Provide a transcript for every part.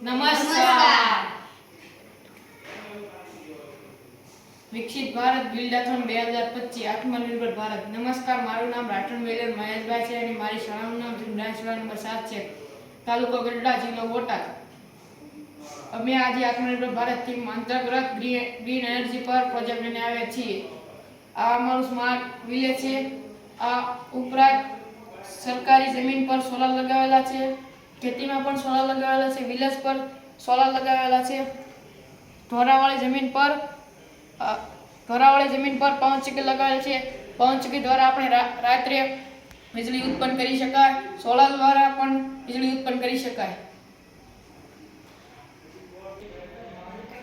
નમસ્કાર. વિકસિત ભારત બિલ્ડાથોન 2025 આત્મનિર્ભર ભારત. નમસ્કાર, મારું નામ રાઠોડ વેલર મહેશભાઈ છે અને મારી શાળાનું નામ ઝુંડાસવાડા નંબર 7 છે, તાલુકો ગઢડા, જિલ્લો બોટાદ. અમે આજે આત્મનિર્ભર ભારત થીમ અંતર્ગત ગ્રીન એનર્જી પર પ્રોજેક્ટ લઈને આવ્યા છીએ. આ અમારું સ્માર્ટ વિલેજ છે. આ ઉપરાંત સરકારી જમીન પર સોલાર લગાવેલા છે, ખેતીમાં પણ સોલાર લગાવેલા છે, વિલેજ પર સોલાર લગાવેલા છે. ઢોરાવાળી જમીન પર પવનચક્કી લગાવેલ છે. પવનચક્કી દ્વારા આપણે રાત્રે વીજળી ઉત્પન્ન કરી શકાય. સોલાર દ્વારા પણ વીજળી ઉત્પન્ન કરી શકાય.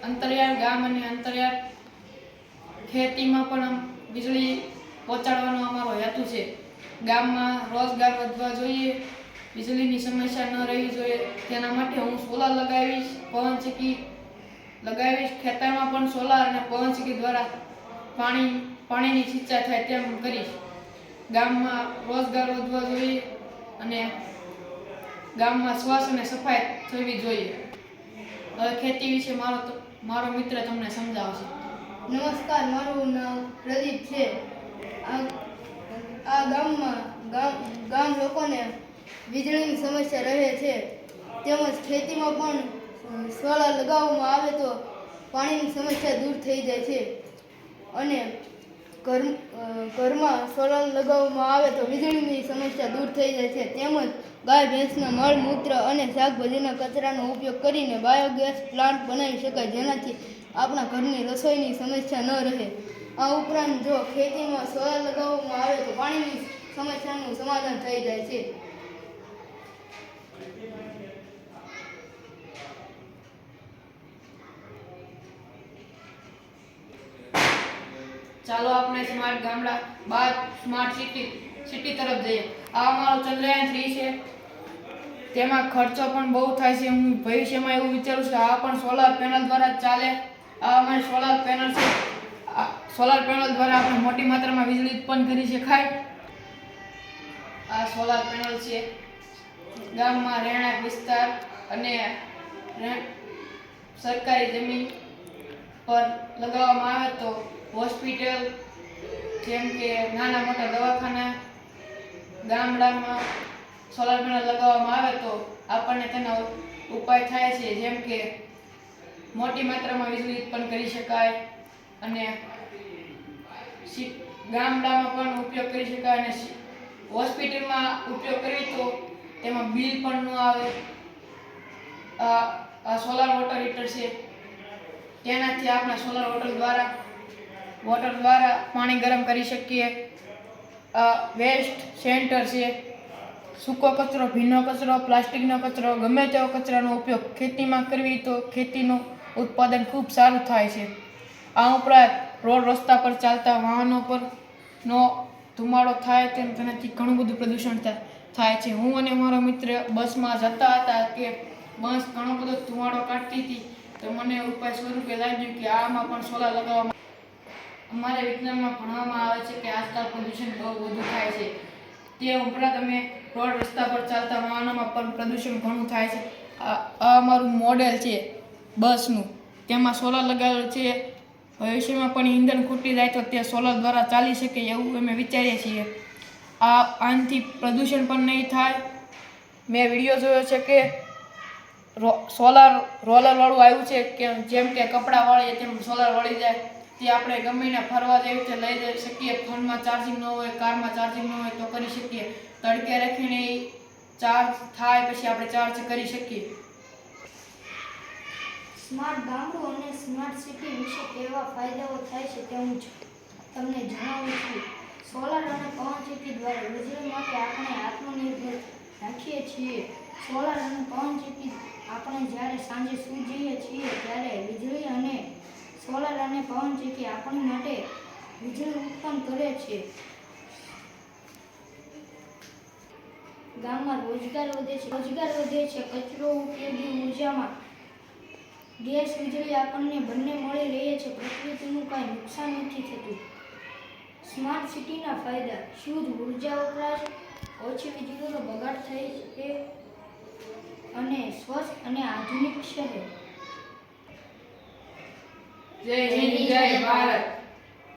અંતરિયાળ ગામ અને અંતરિયાળ ખેતીમાં પણ વીજળી પહોંચાડવાનો અમારો હેતુ છે. ગામમાં રોજગાર વધવા જોઈએ, વીજળીની સમસ્યા ન રહેવી જોઈએ. તેના માટે હું સોલાર લગાવીશ, પવનચક્કી લગાવીશ. ખેતરમાં પણ સોલાર અને પવનચક્કી દ્વારા પાણીની સિંચાઈ થાય તેમ કરીશ. ગામમાં રોજગાર વધવા જોઈએ અને ગામમાં સ્વચ્છ અને સફાઈ થવી જોઈએ. હવે ખેતી વિશે મારો મિત્ર તમને સમજાવશે. નમસ્કાર, મારું નામ પ્રદીપ છે. આ ગામ લોકોને વીજળીની સમસ્યા રહે છે, તેમજ ખેતીમાં પણ સોલાર લગાવવામાં આવે તો પાણીની સમસ્યા દૂર થઈ જાય છે અને ઘરમાં સોલાર લગાવવામાં આવે તો વીજળીની સમસ્યા દૂર થઈ જાય છે. તેમજ ગાય ભેંસના મળ મૂત્ર અને શાકભાજીના કચરાનો ઉપયોગ કરીને બાયોગેસ પ્લાન્ટ બનાવી શકાય, જેનાથી આપણા ઘરની રસોઈની સમસ્યા ન રહે. આ ઉપરાંત જો ખેતીમાં સોલાર લગાવવામાં આવે તો પાણીની સમસ્યાનું સમાધાન થઈ જાય છે. ચાલો આપણે સ્માર્ટ ગામડા બાદ સ્માર્ટ સિટી તરફ જઈએ. આ અમારો ચંદ્રયાન 3 છે. તેમાં ખર્ચો પણ બહુ થાય છે. હું ભવિષ્યમાં એવું વિચારું છું આ પણ સોલાર પેનલ દ્વારા ચાલે. આ અમારી સોલાર પેનલ છે. સોલાર પેનલ દ્વારા આપણે મોટી માત્રામાં વીજળી ઉત્પન્ન કરી શકાય. આ સોલાર પેનલ છે. ગામમાં રહેણાંક વિસ્તાર અને સરકારી જમીન પર લગાવવામાં આવે તો હોસ્પિટલ જેમ કે નાના મોટા દવાખાના ગામડામાં સોલાર પેનલ લગાવવામાં આવે તો આપણને તેનો ઉપાય થાય છે, જેમ કે મોટી માત્રામાં વીજળી ઉત્પન્ન કરી શકાય અને ગામડામાં પણ ઉપયોગ કરી શકાય અને હોસ્પિટલમાં ઉપયોગ કરીએ તો તેમાં બિલ પણ ન આવે. આ સોલાર વોટર હીટર છે. તેનાથી આપણે સોલાર વોટર દ્વારા પાણી ગરમ કરી શકીએ. વેસ્ટ સેન્ટર છે. સૂકો કચરો, ભીનો કચરો, પ્લાસ્ટિકનો કચરો, ગમે તેવો કચરાનો ઉપયોગ ખેતીમાં કરવી તો ખેતીનું ઉત્પાદન ખૂબ સારું થાય છે. આ ઉપરાંત રોડ રસ્તા પર ચાલતા વાહનો પરનો ધુમાડો થાય તેનાથી ઘણું બધું પ્રદૂષણ થાય છે. હું અને મારો મિત્ર બસમાં જતા હતા કે બસ ઘણો બધો ધુમાડો કાઢતી હતી, તો મને ઉપાય સ્વરૂપે લાગ્યું કે આમાં પણ સોલાર લગાવવામાં. અમારે વિજ્ઞાનમાં ભણવામાં આવે છે કે આજકાલ પ્રદૂષણ બહુ વધુ થાય છે. તે ઉપરાંત અમે રોડ રસ્તા પર ચાલતા વાહનોમાં પણ પ્રદૂષણ ઘણું થાય છે. આ અમારું મોડેલ છે બસનું. તેમાં સોલાર લગાવેલું છે. ભવિષ્યમાં પણ ઈંધણ ખૂટી જાય તો તે સોલાર દ્વારા ચાલી શકે એવું અમે વિચારીએ છીએ. આનાથી પ્રદૂષણ પણ નહીં થાય. મેં વિડીયો જોયો છે કે સોલાર રોલરવાળું આવ્યું છે કે જેમ કે કપડાં વાળીએ તેમ સોલાર વળી જાય. તે આપણે ગમીને ફરવા જઈએ તો લઈ જઈ શકીએ. ફોનમાં ચાર્જિંગ ન હોય, કારમાં ચાર્જિંગ ન હોય તો કરી શકીએ. તડકે રાખીને ચાર્જ થાય પછી આપણે ચાર્જ કરી શકીએ. સ્માર્ટ ગામડું અને સ્માર્ટ સિટી વિશે કેવા ફાયદાઓ થાય છે તે હું તમને જણાવું છું. સોલાર અને પવનચક્કી દ્વારા વીજળી માટે આપણે આત્મનિર્ભર રાખીએ છીએ. સોલાર અને પવનચક્કી આપણે જ્યારે સાંજે સૂઈ જઈએ છીએ ત્યારે વીજળી અને સોલાર અને પવનચક્કી આપણી માટે વીજળી ઉત્પન્ન કરે છે. ગામમાં રોજગાર વધે છે. કચરો ઉપયોગી ઉર્જામાં ગેસ વીજળી આપણને બંને મળી રહે છે. પ્રકૃતિનું કાંઈ નુકસાન નથી થતું. સ્માર્ટ સિટીના ફાયદા: શુદ્ધ ઉર્જા વપરાશ, ઓછી વીજળીનો બગાડ થાય છે, અને સ્વસ્થ અને આધુનિક શહેર. જય હિન્દ, જય ભારત.